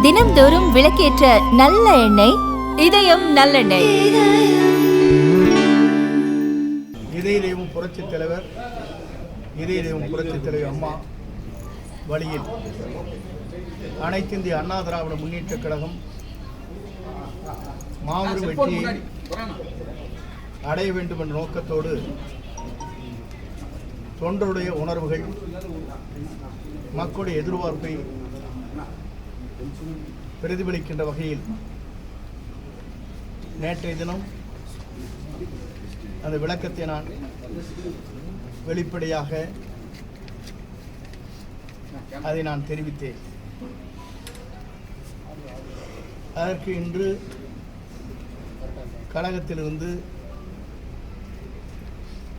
தினம்தோறும் விளக்கேற்ற நல்ல எண்ணெய் இதயம் நல்லெண்ணெய். இதய தெய்வம் புரட்சித் தலைவர், இதய தெய்வம் புரட்சித் தலைவர் அம்மா வழியில் அனைத்து இந்திய அண்ணா திராவிட முன்னேற்றக் கழகம் மாபெரும் வெற்றியை அடைய வேண்டும் என்ற நோக்கத்தோடு தொண்டருடைய உணர்வுகள், மக்களுடைய எதிர்பார்ப்பை பிரதிபலிக்கின்ற வகையில் நேற்றைய தினம் அந்த விளக்கத்தை நான் வெளிப்படையாக அதை நான் தெரிவித்தேன். அதற்கு இன்று கழகத்திலிருந்து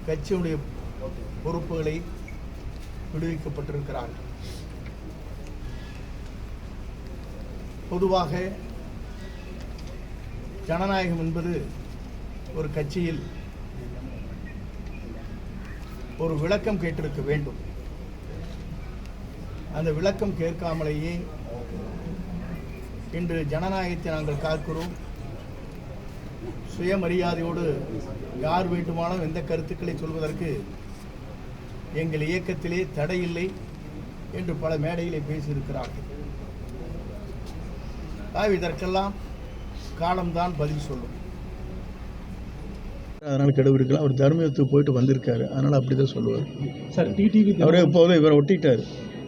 கட்சியுடைய பொறுப்புகளை விடுவிக்கப்பட்டிருக்கிறார்கள். பொதுவாக ஜனநாயகம் என்பது ஒரு கட்சியில் ஒரு விளக்கம் கேட்டிருக்க வேண்டும். அந்த விளக்கம் கேட்காமலேயே இன்று ஜனநாயகத்தை நாங்கள் காக்கிறோம், சுயமரியாதையோடு யார் வேண்டுமானாலும் எந்த கருத்துக்களை சொல்வதற்கு எங்கள் இயக்கத்திலே தடையில்லை என்று பல மேடையிலே பேசியிருக்கிறார்கள். இதற்கெல்லாம் காலம்தான் பதில் சொல்லும். அதனால் கெடுவிருக்கலாம். அவர் தர்மத்துக்கு போயிட்டு வந்திருக்காரு, அதனால் அப்படி தான் சொல்லுவார் சார். டிடிவி அவரே இப்போதும் இவரை ஒட்டிட்டார்,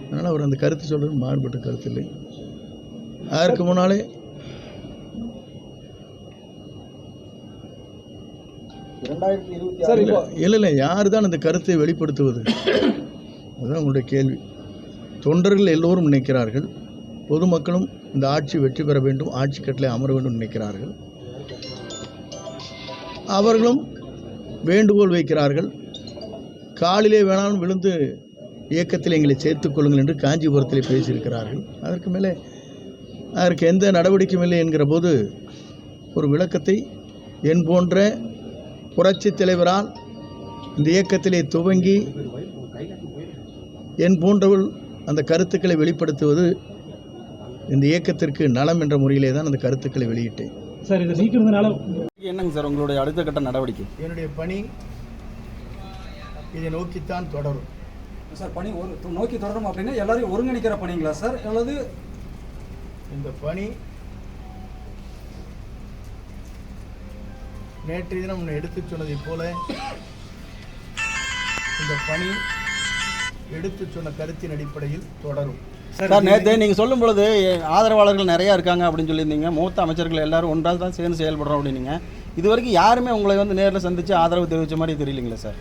அதனால் அவர் அந்த கருத்து சொல்கிறது மாறுபட்ட கருத்து இல்லை. அதற்கு முன்னாலே இல்லை யார் தான் அந்த கருத்தை வெளிப்படுத்துவது? அதுதான் உங்களுடைய கேள்வி. தொண்டர்கள் எல்லோரும் நினைக்கிறார்கள், பொதுமக்களும் இந்த ஆட்சி வெற்றி பெற வேண்டும், ஆட்சி கட்டளை அமர வேண்டும் நினைக்கிறார்கள். அவர்களும் வேண்டுகோள் வைக்கிறார்கள், காலிலே வேணாலும் விழுந்து இயக்கத்தில் எங்களை சேர்த்துக் கொள்ளுங்கள் என்று காஞ்சிபுரத்தில் பேசியிருக்கிறார்கள். அதற்கு மேலே அதற்கு எந்த நடவடிக்கையும் இல்லை என்கிற போது ஒரு விளக்கத்தை என் போன்ற புரட்சித் தலைவரால் இந்த இயக்கத்திலே துவங்கி என் போன்றவர்கள் அந்த கருத்துக்களை வெளிப்படுத்துவது இந்த இயக்கத்திற்கு நலம் என்ற முறையிலே தான் அந்த கருத்துக்களை வெளியிட்டேன். சார், இதை நீக்கிறதுனால என்னங்க சார் உங்களுடைய அடுத்த கட்ட நடவடிக்கை? என்னுடைய பணி இதை நோக்கித்தான் தொடரும் சார். பணி நோக்கி தொடரும் அப்படின்னா எல்லாரையும் ஒருங்கிணைக்கிற பணிங்களா சார், அல்லது இந்த பணி நேற்றைய தினம் எடுத்து சொன்னதை போல இந்த பணி எடுத்து சொன்ன கருத்தின் அடிப்படையில் தொடரும். சார், நேற்று நீங்கள் சொல்லும் பொழுது ஆதரவாளர்கள் நிறையா இருக்காங்க அப்படின்னு சொல்லியிருந்தீங்க. மூத்த அமைச்சர்கள் எல்லாரும் ஒன்றாக தான் சேர்ந்து செயல்படுறோம் அப்படின்னீங்க. இது வரைக்கும் யாருமே உங்களை வந்து நேரில் சந்தித்து ஆதரவு தெரிவித்த மாதிரி தெரியலைங்களா சார்?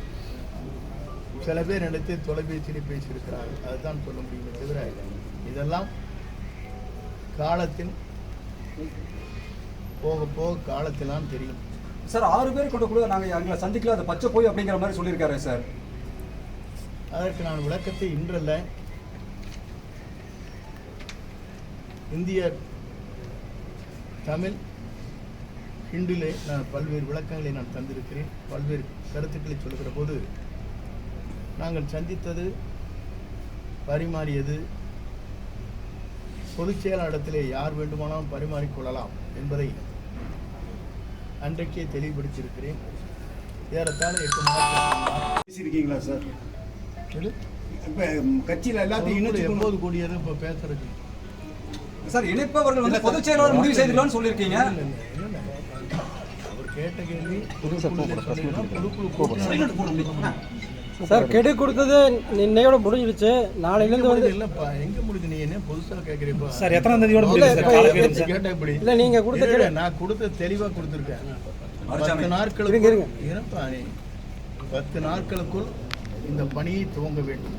சில பேர் எடுத்து தொலைபேசியில் பேசியிருக்கிறார்கள், அதுதான் சொல்ல முடியுமே தவிர இதெல்லாம் காலத்தின் போக போக காலத்திலாம் தெரியும். சார், 6 பேர் கொண்ட கூட நாங்கள் எங்களை சந்திக்கல, அதை பச்சை போய் அப்படிங்கிற மாதிரி சொல்லியிருக்காரு சார். அதற்கு நான் விளக்கத்தை இன்றல்ல, இந்திய தமிழ் ஹிந்திலே நான் பல்வேறு விளக்கங்களை நான் தந்திருக்கிறேன். பல்வேறு கருத்துக்களை சொல்லுகிற போது நாங்கள் சந்தித்தது, பரிமாறியது, பொதுச் செயலாளரிடத்திலே யார் வேண்டுமானாலும் பரிமாறிக்கொள்ளலாம் என்பதை அன்றைக்கே தெளிவுபடுத்தியிருக்கிறேன். ஏறத்தாழ 8 மாதம் பேசியிருக்கீங்களா சார்? இப்போ கட்சியில் எல்லாத்தையும் எப்போது கூடியது இப்போ பேசுறது சார்? இணைப்பவர்கள் வந்து பொதுச் செயலாளர் முடிவு செய்திருக்கலாம்னு சொல்லியிருக்கீங்க. அவர் கேட்ட கேள்வி சார், கெடு கொடுத்தது இன்னையோட முடிஞ்சிடுச்சு. நாளையிலேருந்து வந்து இல்லைப்பா, எங்கே முடிஞ்சு? நீ என்ன புதுசாக கேட்குறீப்பா? சார், எத்தனை தேதியோட கேட்டால் இப்படி இல்லை, நீங்கள் கொடுத்த நான் கொடுத்த தெளிவாக கொடுத்துருக்கேன். 10 நாட்களுக்கு இருப்பா, நீ 10 நாட்களுக்குள் இந்த பணியை துவங்க வேண்டும்.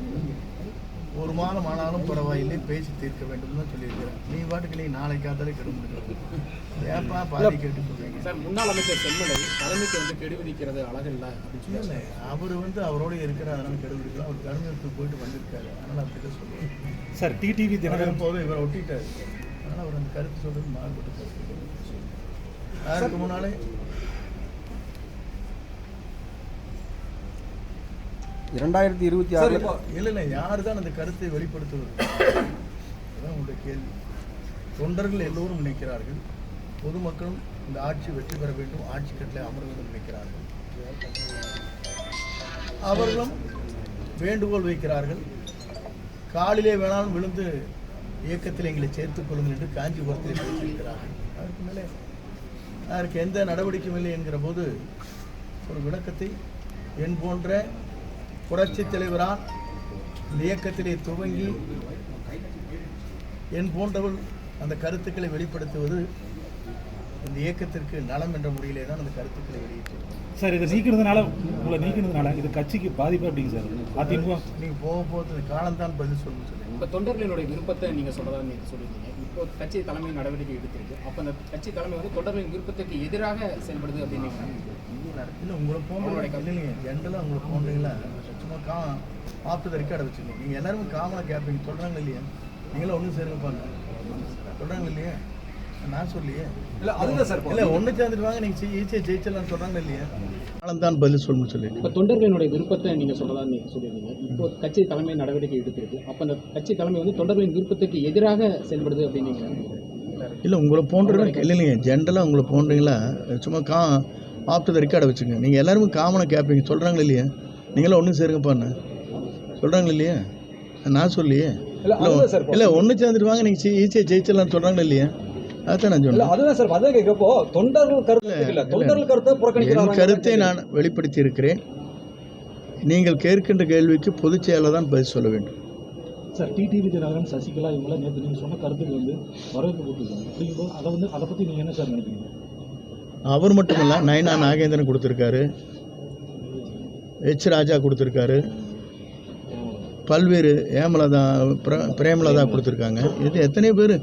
1 மாதம் ஆனாலும் பரவாயில்லை, பேசி தீர்க்க வேண்டும் தான் சொல்லியிருக்கிறேன். நீ பாட்டுக்கு நாளைக்கு காத்தாலே கெடு முடியும். ஏப்பா பாதி கேட்டு சொல்றீங்க சார்? முன்னாள் அமைச்சர் செம்மலை தலைமைக்கு வந்து கெடு விதிக்கிறது அழகில்லை அப்படின்னு சொல்லி அவர் வந்து அவரோடு இருக்கிறார், அதனால கெடு விதிக்கலாம். அவர் கருமத்துக்கு போயிட்டு வந்திருக்காரு, அதனால் அப்படிதான் சொல்லுவார் சார். டிடிவி தினகரன் போதும் இவரை ஒட்டிட்டார், அதனால் அவர் அந்த கருத்து சொல்றது மாறுபட்டு கருத்து. அதற்கு முன்னாலே 2026 இல்லை யார் தான் அந்த கருத்தை வெளிப்படுத்துவது? அதுதான் உங்களுடைய கேள்வி. தொண்டர்கள் எல்லோரும் நினைக்கிறார்கள், பொதுமக்களும் இந்த ஆட்சி வெற்றி பெற வேண்டும், ஆட்சி கட்டில் அமர வேண்டும் நினைக்கிறார்கள். அவர்களும் வேண்டுகோள் வைக்கிறார்கள், காலிலே வேணாலும் விழுந்து இயக்கத்தில் எங்களை சேர்த்துக் கொள்ளுங்கள் என்று காஞ்சிபுரத்தில் பேசியிருக்கிறார்கள். அதற்கு மேலே அதற்கு எந்த நடவடிக்கையும் இல்லை என்கிற போது ஒரு விளக்கத்தை என் போன்ற புரட்சி தலைவரால் இந்த இயக்கத்திலே துவங்கி என் போன்றவள் அந்த கருத்துக்களை வெளிப்படுத்துவது இந்த இயக்கத்திற்கு நலம் என்ற முறையிலே தான் அந்த கருத்துக்களை வெளியிட்டேன். சார், இதை நீக்கிறதுனால உங்களை நீக்கிறதுனால இது கட்சிக்கு பாதிப்பு அப்படிங்க சார்? அதிமுக நீங்கள் போக காலம்தான் பதில் சொல்லணும் சொல்லி இப்போ தொண்டர்களுடைய விருப்பத்தை நீங்கள் சொல்கிறதா நீங்கள் சொல்லியிருந்தீங்க. இப்போ கட்சி தலைமை நடவடிக்கை எடுத்திருக்கு. அப்போ அந்த கட்சி தலைமை வந்து தொண்டர்களின் விருப்பத்திற்கு எதிராக செயல்படுது அப்படின்னு இல்லை உங்களை போன்ற இல்லைங்க, ஜென்ரலாக உங்களை போன்றீங்களா சும்மா ஆப்டது ரெக்கார்டை வச்சுக்கோங்க. நீங்கள் எல்லாருமே காமனாக கேட்பீங்க, சொல்கிறாங்க இல்லையா? நீங்களும் ஒன்றும் சேருங்க பாருங்க, சொல்கிறாங்க இல்லையா? நான் சொல்லியே இல்லை அதுதான் சார். இல்லை ஒன்று சேர்ந்துட்டு வாங்க, நீங்கள் ஈஸியாக ஜெயிச்சலாம்னு சொல்கிறாங்க இல்லையா? காலம்தான் பதில் சொல்லணும்னு சொல்லி இப்போ தொண்டர்களுடைய விருப்பத்தை நீங்கள் சொல்கிறதா நீங்கள் சொல்லியிருந்தீங்க. இப்போ கட்சி தலைமை நடவடிக்கை எடுத்திருக்கு. அப்போ அந்த கட்சி தலைமை வந்து தொண்டர்களின் விருப்பத்திற்கு எதிராக செயல்படுது அப்படின்னு இல்லை உங்களை போன்றவங்க இல்லைங்க, ஜென்ரலாக உங்களை போன்றீங்களா சும்மா ஆப்டது ரெக்கார்டை வச்சுங்க. நீங்கள் எல்லாருமே காமனாக கேட்பீங்க, சொல்கிறாங்க இல்லையா? நீங்களும் ஒன்றும் சேருங்க பாருங்க, சொல்கிறாங்க இல்லையா? நான் சொல்லியே இல்லை ஒன்று சேர்ந்துட்டு வாங்க, நீங்கள் ஈஸியாக ஜெயிச்சிடலாம்னு சொல்கிறாங்க இல்லையா? அதுதான் நான் சொன்னேன். அதுதான் சார். அதான் கேட்கப்போ தொண்டர்கள் கருத்து இல்லை, தொண்டர்கள் கருத்தை புறக்கணிக்கிறாங்க. என் கருத்தை நான் வெளிப்படுத்தி இருக்கிறேன். நீங்கள் கேட்கின்ற கேள்விக்கு பொதுச் செயலாளர் தான் பதில் சொல்ல வேண்டும். சார், டிடிவி தினகரன், சசிகலா இவங்களாம் நேற்று நீங்கள் சொன்ன கருத்துக்கு வந்து வரவேற்பு கொடுத்துருக்காங்க. அப்படிங்கும்போது அதை பற்றி நீங்கள் என்ன சார் நினைக்கிறீங்க? அவர் மட்டுமல்ல, நயனா நாகேந்திரன் கொடுத்துருக்காரு, ராஜா கொடுத்துருக்காரு, பல்வேறு ஏமலதா பிரேமலதா கொடுத்துருக்காங்க. இது எத்தனையோ பேர்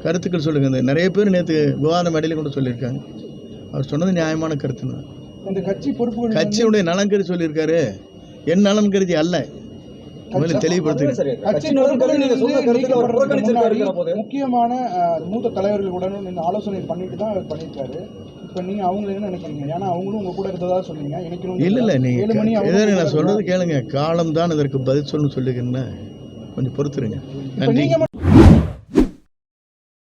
கருத்துக்கள் சொல்லுங்க. நிறைய பேர் நேற்று விவாத மேடையில் கூட சொல்லியிருக்காங்க. அவர் சொன்னது நியாயமான கருத்து தான். அந்த கட்சி பொறுப்பு கட்சியுடைய நலன் கருதி சொல்லியிருக்காரு, என் நலன் கருதி அல்ல. தெளிவுபடுத்துகிறேன். முக்கியமான மூத்த தலைவர்களுடன் ஆலோசனை பண்ணிட்டு தான் அவர் பண்ணியிருக்காரு. இப்போ நீங்க அவங்களை என்ன நினைக்கிறீங்க? ஏன்னா அவங்களும் உங்க கூட இருந்ததா சொன்னீங்க. இல்லை நீங்க நான் சொல்றது கேளுங்க, காலம் தான் இதற்கு பதில் சொல்லணும்னு சொல்லிக்கிறேன்னு கொஞ்சம் பொறுத்துருங்க. நன்றி.